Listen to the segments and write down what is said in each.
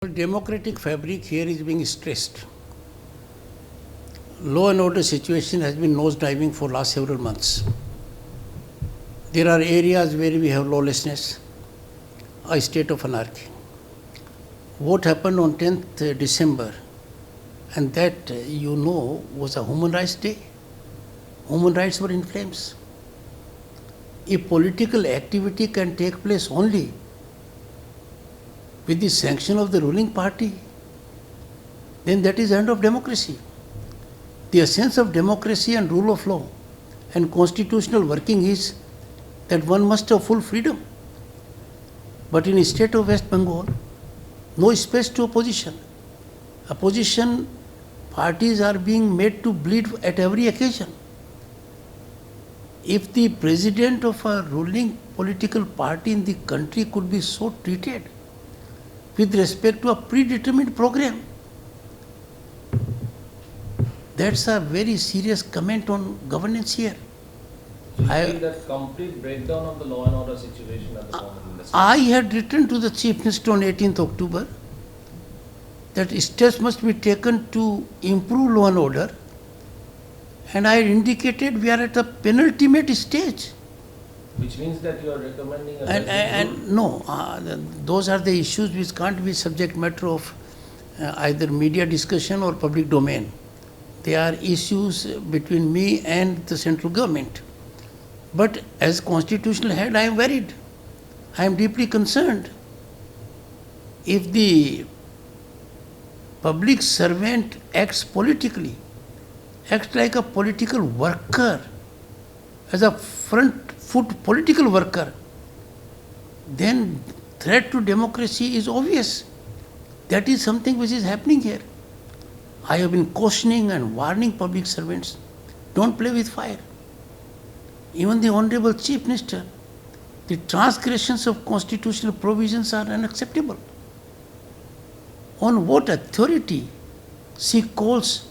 Democratic fabric here is being stressed. Law and order situation has been nosediving for last several months. There are areas where we have lawlessness, a state of anarchy. What happened on 10th December, and that was a Human Rights Day. Human rights were in flames. If political activity can take place only with the sanction of the ruling party, then that is the end of democracy. The essence of democracy and rule of law and constitutional working is that one must have full freedom. But in the state of West Bengal, no space to opposition. Opposition parties are being made to bleed at every occasion. If the president of a ruling political party in the country could be so treated with respect to a predetermined program, that's a very serious comment on governance here. So you think that complete breakdown of the law and order situation at the moment in the state? I had written to the Chief Minister on 18th October that steps must be taken to improve law and order, and I had indicated we are at a penultimate stage. Which means that you are recommending a And no, those are the issues which can't be subject matter of either media discussion or public domain. They are issues between me and the central government. But as constitutional head, I am worried. I am deeply concerned. If the public servant acts politically, acts like a political worker, as a front foot political worker, then threat to democracy is obvious. That is something which is happening here. I have been cautioning and warning public servants, don't play with fire. Even the Honorable Chief Minister, the transgressions of constitutional provisions are unacceptable. On what authority she calls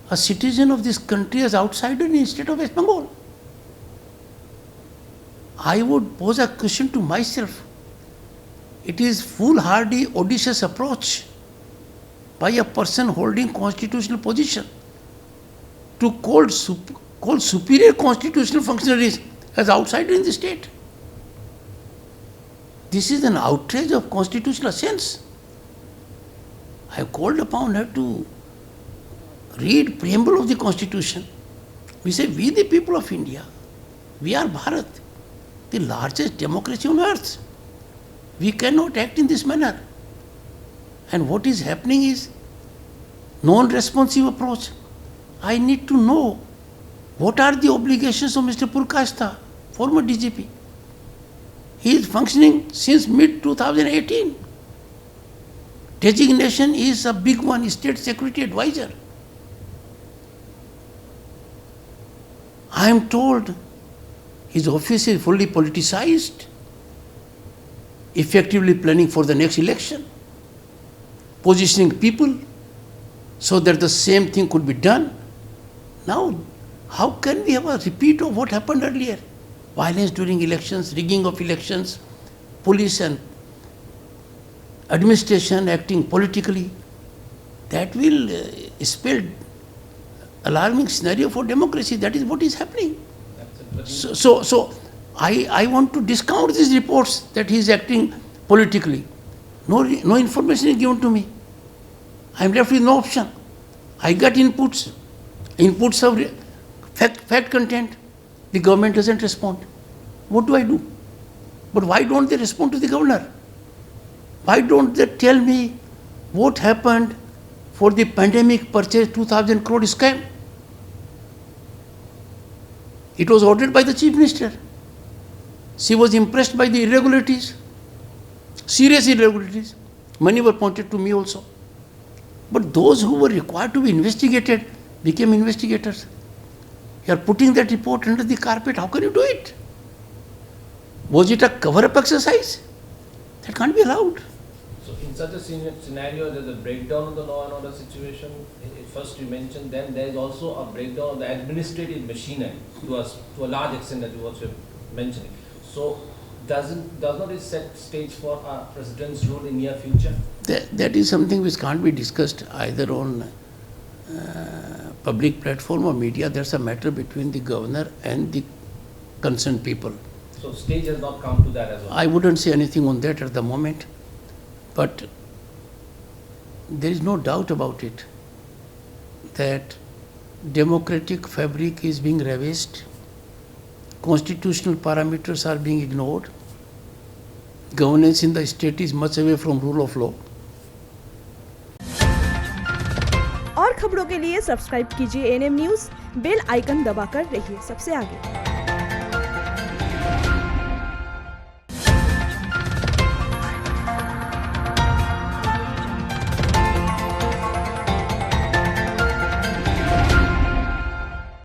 a citizen of this country as outsider in the state of West Bengal? I would pose a question to myself. It is foolhardy, audacious approach by a person holding constitutional position to call superior constitutional functionaries as outsider in the state. This is an outrage of constitutional sense. I have called upon her to read preamble of the Constitution. We say, we the people of India, we are Bharat, the largest democracy on earth. We cannot act in this manner. And what is happening is non-responsive approach. I need to know what are the obligations of Mr. Purkashta, former DGP. He is functioning since mid-2018. Designation is a big one, State Security Advisor. I am told his office is fully politicized, effectively planning for the next election, positioning people so that the same thing could be done. Now, how can we have a repeat of what happened earlier? Violence during elections, rigging of elections, police and administration acting politically. That will spell alarming scenario for democracy. That is what is happening. So I want to discount these reports that he is acting politically. No information is given to me. I am left with no option. I got inputs of fact content. The government doesn't respond. What do I do? But why don't they respond to the governor? Why don't they tell me what happened for the pandemic purchase 2,000 crore scam? It was ordered by the Chief Minister. She was impressed by the irregularities, serious irregularities. Many were pointed to me also. But those who were required to be investigated became investigators. You are putting that report under the carpet. How can you do it? Was it a cover-up exercise? That can't be allowed. So in such a scenario, there's a breakdown of the law and order situation. First you mentioned, then there is also a breakdown of the administrative machinery to a large extent that you also mentioning. So does not it set stage for our president's rule in near future? That is something which can't be discussed either on public platform or media. That's a matter between the governor and the concerned people. So stage has not come to that as well. I wouldn't say anything on that at the moment, but there is no doubt about it that democratic fabric is being ravaged, constitutional parameters are being ignored, governance in the state is much away from rule of law. और खबरों के लिए subscribe कीजिए ANM news, bell icon दबाकर रहिए सबसे आगे।